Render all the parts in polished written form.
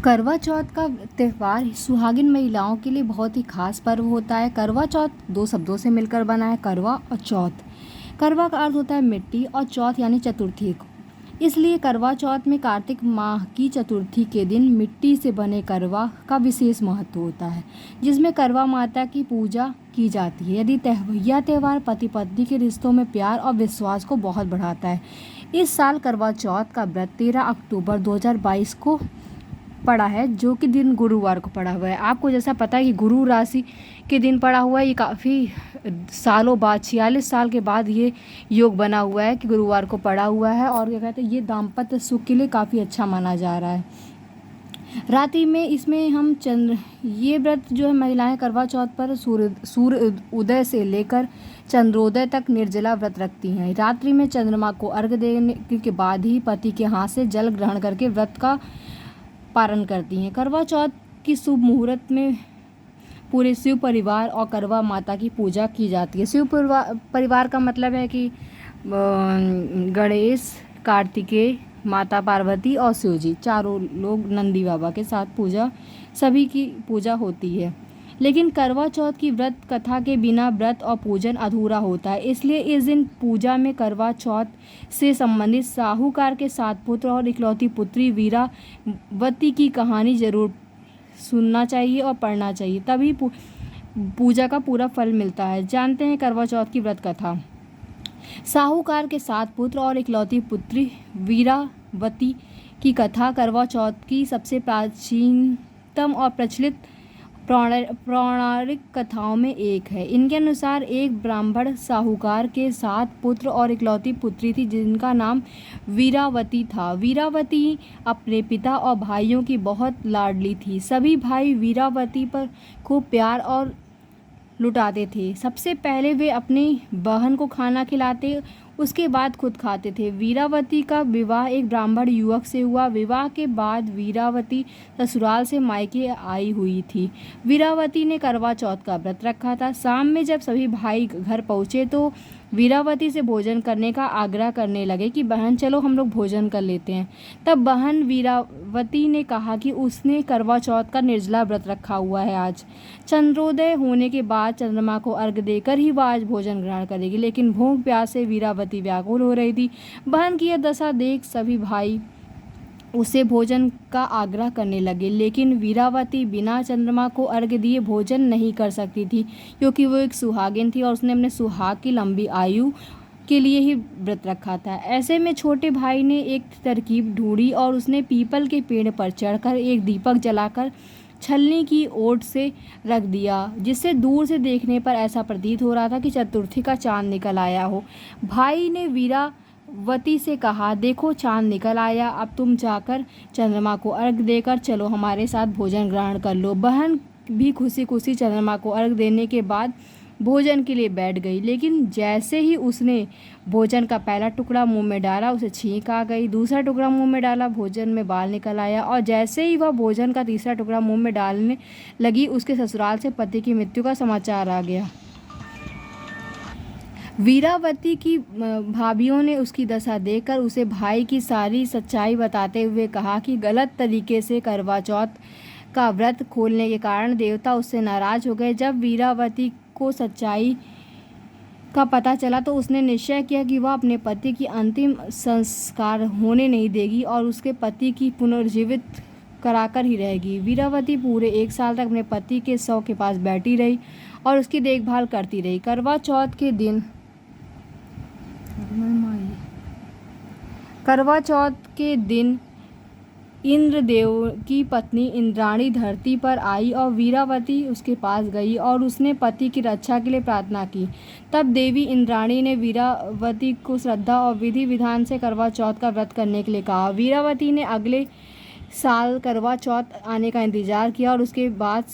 करवा चौथ का त्यौहार सुहागिन महिलाओं के लिए बहुत ही खास पर्व होता है। करवा चौथ दो शब्दों से मिलकर बना है, करवा और चौथ। करवा का अर्थ होता है मिट्टी और चौथ यानी चतुर्थी को। इसलिए करवा चौथ में कार्तिक माह की चतुर्थी के दिन मिट्टी से बने करवा का विशेष महत्व होता है, जिसमें करवा माता की पूजा की जाती है। यह त्यौहार पति पत्नी के रिश्तों में प्यार और विश्वास को बहुत बढ़ाता है। इस साल करवा चौथ का व्रत 13 अक्टूबर 2022 को पड़ा है, जो कि दिन गुरुवार को पड़ा हुआ है। आपको जैसा पता है कि गुरु राशि के दिन पड़ा हुआ है, ये काफ़ी सालों बाद 46 साल के बाद ये योग बना हुआ है कि गुरुवार को पड़ा हुआ है। और क्या कहते हैं, ये दाम्पत्य सुख के लिए काफ़ी अच्छा माना जा रहा है। रात्रि में इसमें हम ये व्रत जो है महिलाएं करवा चौथ पर सूर्य उदय से लेकर चंद्रोदय तक निर्जला व्रत रखती हैं। रात्रि में चंद्रमा को अर्घ्य देने के बाद ही पति के हाथ से जल ग्रहण करके व्रत का पारण करती हैं। करवा चौथ की शुभ मुहूर्त में पूरे शिव परिवार और करवा माता की पूजा की जाती है। शिव परिवार का मतलब है कि गणेश, कार्तिकेय, माता पार्वती और शिव जी, चारों लोग नंदी बाबा के साथ सभी की पूजा होती है। लेकिन करवा चौथ की व्रत कथा के बिना व्रत और पूजन अधूरा होता है। इसलिए इस दिन पूजा में करवा चौथ से संबंधित साहूकार के 7 पुत्र और इकलौती पुत्री वीरावती की कहानी जरूर सुनना चाहिए और पढ़ना चाहिए, तभी पूजा का पूरा फल मिलता है। जानते हैं करवा चौथ की व्रत कथा। साहूकार के 7 पुत्र और इकलौती पुत्री वीरावती की कथा करवा चौथ की सबसे प्राचीनतम और प्रचलित पौराणिक कथाओं में एक है। इनके अनुसार एक ब्राह्मण साहूकार के 7 पुत्र और इकलौती पुत्री थी, जिनका नाम वीरावती था। वीरावती अपने पिता और भाइयों की बहुत लाडली थी। सभी भाई वीरावती पर खूब प्यार और लुटाते थे। सबसे पहले वे अपनी बहन को खाना खिलाते, उसके बाद खुद खाते थे। वीरावती का विवाह एक ब्राह्मण युवक से हुआ। विवाह के बाद वीरावती ससुराल से मायके आई हुई थी। वीरावती ने करवा चौथ का व्रत रखा था। शाम में जब सभी भाई घर पहुंचे तो वीरावती से भोजन करने का आग्रह करने लगे कि बहन चलो हम लोग भोजन कर लेते हैं। तब बहन वीरावती ने कहा कि उसने करवा चौथ का निर्जला व्रत रखा हुआ है। आज चंद्रोदय होने के बाद चंद्रमा को अर्घ्य देकर ही वह आज भोजन ग्रहण करेगी। लेकिन भूख प्यास से वीरावती व्याकुल हो रही थी। बहन की यह दशा देख सभी भाई उसे भोजन का आग्रह करने लगे, लेकिन वीरावती बिना चंद्रमा को अर्घ्य दिए भोजन नहीं कर सकती थी, क्योंकि वो एक सुहागिन थी और उसने अपने सुहाग की लंबी आयु के लिए ही व्रत रखा था। ऐसे में छोटे भाई ने एक तरकीब ढूंढी और उसने पीपल के पेड़ पर चढ़कर एक दीपक जलाकर छलनी की ओट से रख दिया, जिससे दूर से देखने पर ऐसा प्रतीत हो रहा था कि चतुर्थी का चांद निकल आया हो। भाई ने वीरावती से कहा, देखो चांद निकल आया, अब तुम जाकर चंद्रमा को अर्घ्य देकर चलो, हमारे साथ भोजन ग्रहण कर लो। बहन भी खुशी खुशी चंद्रमा को अर्घ्य देने के बाद भोजन के लिए बैठ गई, लेकिन जैसे ही उसने भोजन का पहला टुकड़ा मुंह में डाला उसे छींक आ गई। दूसरा टुकड़ा मुंह में डाला, भोजन में बाल निकल आया, और जैसे ही वह भोजन का तीसरा टुकड़ा मुंह में डालने लगी, उसके ससुराल से पति की मृत्यु का समाचार आ गया। वीरावती की भाभियों ने उसकी दशा देखकर उसे भाई की सारी सच्चाई बताते हुए कहा कि गलत तरीके से करवा चौथ का व्रत खोलने के कारण देवता उससे नाराज हो गए। जब वीरावती को सच्चाई का पता चला तो उसने निश्चय किया कि वह अपने पति की अंतिम संस्कार होने नहीं देगी और उसके पति की पुनर्जीवित कराकर ही रहेगी। वीरावती पूरे 1 साल तक अपने पति के शव के पास बैठी रही और उसकी देखभाल करती रही। करवा चौथ के दिन इंद्रदेव की पत्नी इंद्राणी धरती पर आई और वीरावती उसके पास गई और उसने पति की रक्षा के लिए प्रार्थना की। तब देवी इंद्राणी ने वीरावती को श्रद्धा और विधि विधान से करवा चौथ का व्रत करने के लिए कहा। वीरावती ने अगले साल करवा चौथ आने का इंतजार किया और उसके बाद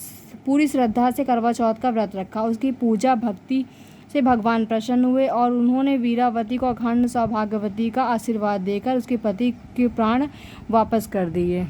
पूरी श्रद्धा से करवा चौथ का व्रत रखा। उसकी पूजा भक्ति से भगवान प्रसन्न हुए और उन्होंने वीरावती को अखंड सौभाग्यवती का आशीर्वाद देकर उसके पति के प्राण वापस कर दिए।